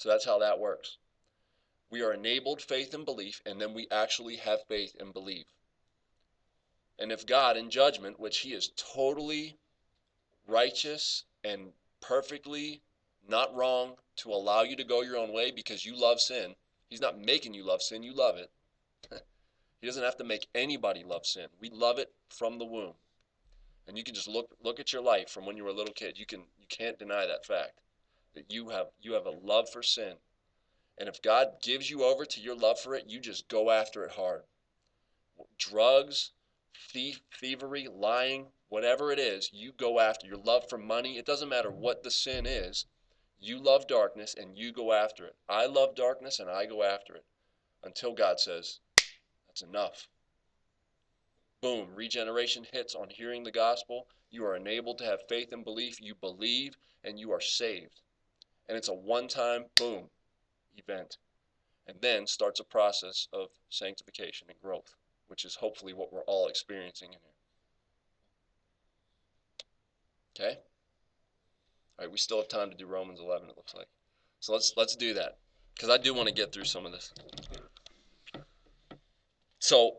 So that's how that works. We are enabled faith and belief, and then we actually have faith and believe. And if God, in judgment, which he is totally righteous and perfectly not wrong to allow you to go your own way because you love sin, he's not making you love sin, you love it. He doesn't have to make anybody love sin. We love it from the womb. And you can just look at your life from when you were a little kid. You can't deny that fact, that you have a love for sin. And if God gives you over to your love for it, you just go after it hard. Drugs, thievery, lying, whatever it is, you go after. Your love for money, it doesn't matter what the sin is. You love darkness and you go after it. I love darkness and I go after it until God says, that's enough. Boom, regeneration hits on hearing the gospel. You are enabled to have faith and belief. You believe and you are saved. And it's a one-time, boom, event. And then starts a process of sanctification and growth, which is hopefully what we're all experiencing in here. Okay? All right, we still have time to do Romans 11, it looks like. So let's do that, because I do want to get through some of this. So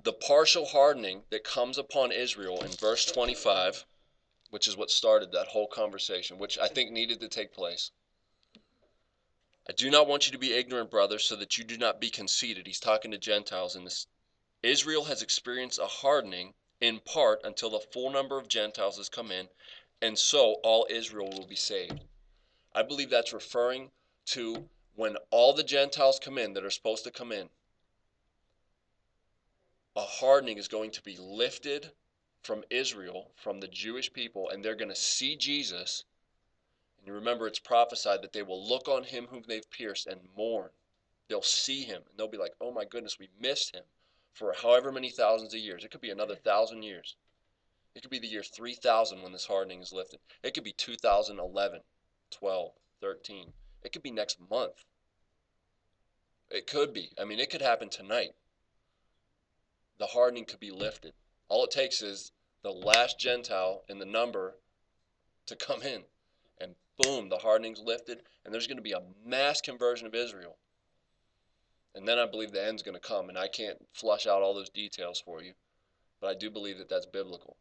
the partial hardening that comes upon Israel in verse 25, which is what started that whole conversation, which I think needed to take place. I do not want you to be ignorant, brothers, so that you do not be conceited. He's talking to Gentiles in this. Israel has experienced a hardening in part until the full number of Gentiles has come in, and so all Israel will be saved. I believe that's referring to when all the Gentiles come in that are supposed to come in. A hardening is going to be lifted from Israel, from the Jewish people, and they're going to see Jesus. And you remember it's prophesied that they will look on him whom they've pierced and mourn. They'll see him, and they'll be like, oh my goodness, we missed him for however many thousands of years. It could be another 1,000 years. It could be the year 3000 when this hardening is lifted. It could be 2011, 12, 13. It could be next month. It could be. I mean, it could happen tonight. The hardening could be lifted. All it takes is the last Gentile in the number to come in. And boom, the hardening's lifted, and there's going to be a mass conversion of Israel. And then I believe the end's going to come, and I can't flush out all those details for you, but I do believe that that's biblical.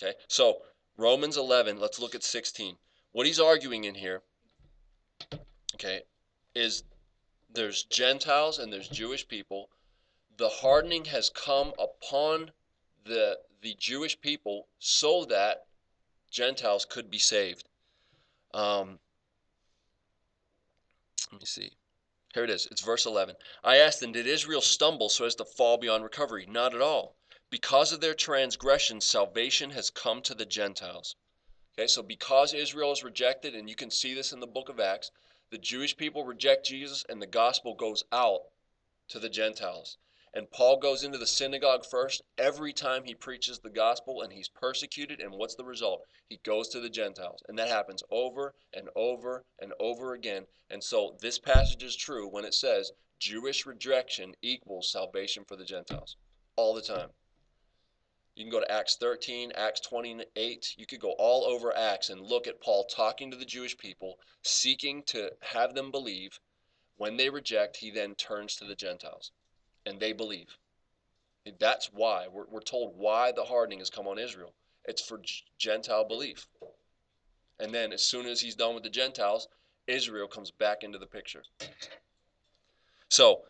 Okay, so Romans 11, let's look at 16. What he's arguing in here, okay, is there's Gentiles and there's Jewish people. The hardening has come upon the Jewish people so that Gentiles could be saved. Let me see. Here it is. It's verse 11. I asked them, did Israel stumble so as to fall beyond recovery? Not at all. Because of their transgressions, salvation has come to the Gentiles. Okay, so because Israel is rejected, and you can see this in the book of Acts, the Jewish people reject Jesus and the gospel goes out to the Gentiles. And Paul goes into the synagogue first every time he preaches the gospel, and he's persecuted, and what's the result? He goes to the Gentiles. And that happens over and over and over again. And so this passage is true when it says Jewish rejection equals salvation for the Gentiles all the time. You can go to Acts 13, Acts 28. You could go all over Acts and look at Paul talking to the Jewish people, seeking to have them believe. When they reject, he then turns to the Gentiles, and they believe. That's why. We're told why the hardening has come on Israel. It's for Gentile belief. And then as soon as he's done with the Gentiles, Israel comes back into the picture. So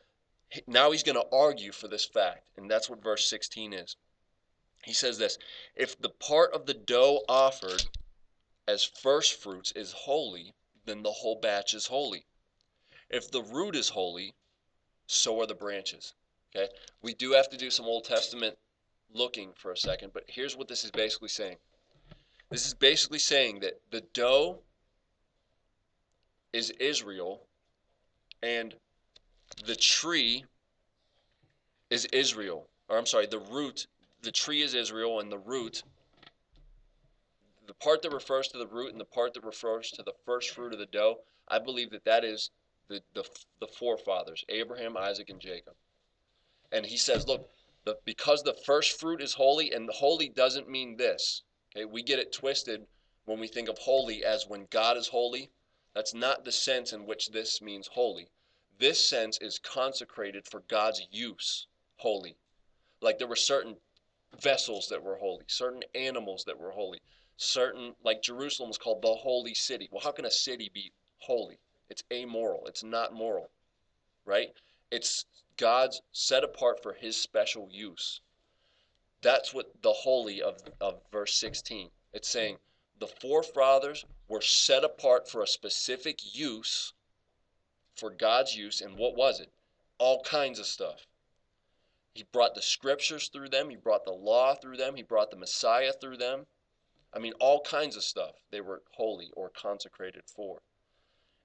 now he's going to argue for this fact, and that's what verse 16 is. He says this, if the part of the dough offered as first fruits is holy, then the whole batch is holy. If the root is holy, so are the branches. Okay? We do have to do some Old Testament looking for a second, but here's what this is basically saying. This is basically saying that the dough is Israel, and the tree is Israel. Or I'm sorry, the tree is Israel, and the root, the part that refers to the root and the part that refers to the first fruit of the dough, I believe that is the forefathers, Abraham, Isaac, and Jacob. And he says, look, because the first fruit is holy, and holy doesn't mean this. Okay, we get it twisted when we think of holy as when God is holy. That's not the sense in which this means holy. This sense is consecrated for God's use, holy. Like there were certain vessels that were holy, certain animals that were holy, certain, like Jerusalem was called the holy city. Well, how can a city be holy? It's amoral. It's not moral, right? It's God's set apart for his special use. That's what the holy of verse 16. It's saying the forefathers were set apart for a specific use, for God's use, and what was it? All kinds of stuff. He brought the scriptures through them. He brought the law through them. He brought the Messiah through them. I mean, all kinds of stuff they were holy or consecrated for.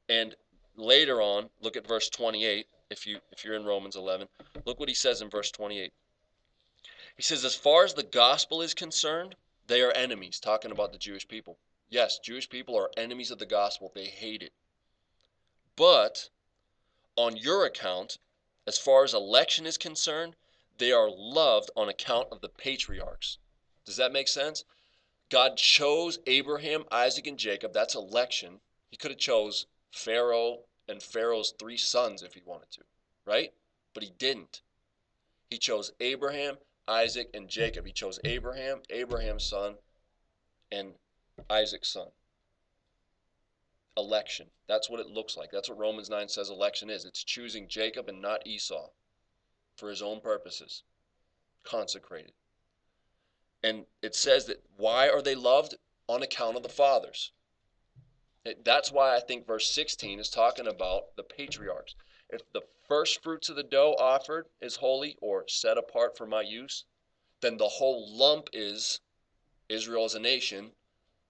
And later on, look at verse 28. If you're in Romans 11, look what he says in verse 28. He says, as far as the gospel is concerned, they are enemies, talking about the Jewish people. Yes, Jewish people are enemies of the gospel. They hate it. But on your account, as far as election is concerned, they are loved on account of the patriarchs. Does that make sense? God chose Abraham, Isaac, and Jacob. That's election. He could have chose Pharaoh and Pharaoh's 3 sons if he wanted to, right? But he didn't. He chose Abraham, Isaac, and Jacob. He chose Abraham, Abraham's son, and Isaac's son. Election. That's what it looks like. That's what Romans 9 says election is. It's choosing Jacob and not Esau for his own purposes. Consecrated. And it says that why are they loved? On account of the fathers. That's why I think verse 16 is talking about the patriarchs. If the first fruits of the dough offered is holy or set apart for my use, then the whole lump is, Israel as a nation,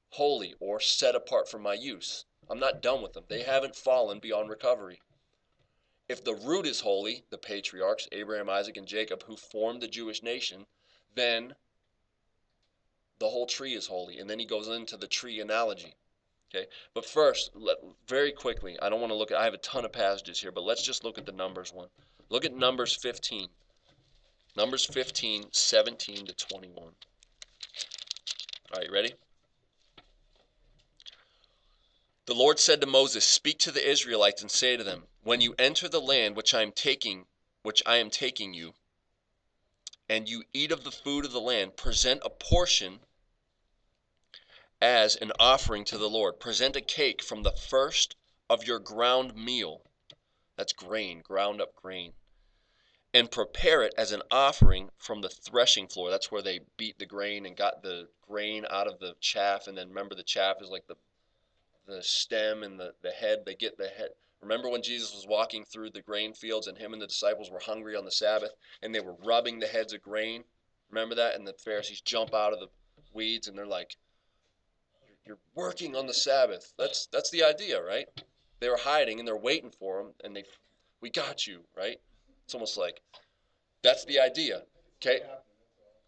holy or set apart for my use. I'm not done with them. They haven't fallen beyond recovery. If the root is holy, the patriarchs, Abraham, Isaac, and Jacob, who formed the Jewish nation, then the whole tree is holy. And then he goes into the tree analogy. Okay, but first, very quickly, I don't want to look at, I have a ton of passages here, but let's just look at the Numbers one. Look at Numbers 15. Numbers 15, 17 to 21. All right, you ready? The Lord said to Moses, speak to the Israelites and say to them, when you enter the land which I am taking you, and you eat of the food of the land, present a portion as an offering to the Lord. Present a cake from the first of your ground meal. That's grain, ground up grain. And prepare it as an offering from the threshing floor. That's where they beat the grain and got the grain out of the chaff. And then remember, the chaff is like the stem and the head. They get the head. Remember when Jesus was walking through the grain fields and him and the disciples were hungry on the Sabbath and they were rubbing the heads of grain? Remember that? And the Pharisees jump out of the weeds and they're like, you're working on the Sabbath. That's the idea, right? They were hiding and they're waiting for him and we got you, right? It's almost like that's the idea. Okay?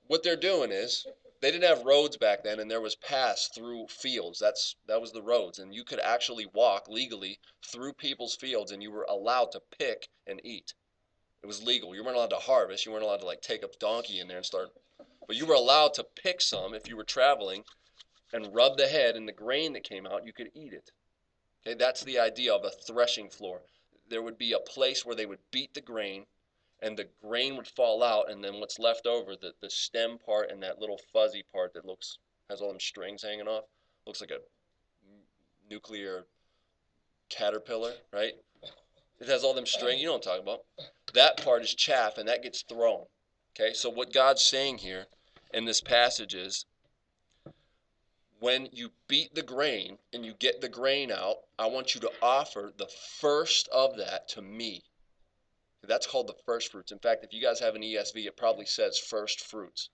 What they're doing is they didn't have roads back then and there was paths through fields. That was the roads, and you could actually walk legally through people's fields and you were allowed to pick and eat. It was legal. You weren't allowed to harvest. You weren't allowed to like take a donkey in there and start, but you were allowed to pick some if you were traveling and rub the head, and the grain that came out, you could eat it. Okay, that's the idea of a threshing floor. There would be a place where they would beat the grain and the grain would fall out, and then what's left over, the stem part and that little fuzzy part that has all them strings hanging off, looks like a nuclear caterpillar, right? It has all them strings, you know what I'm talking about. That part is chaff, and that gets thrown. Okay, so what God's saying here in this passage is, when you beat the grain and you get the grain out, I want you to offer the first of that to me. That's called the first fruits. In fact, if you guys have an ESV, it probably says first fruits.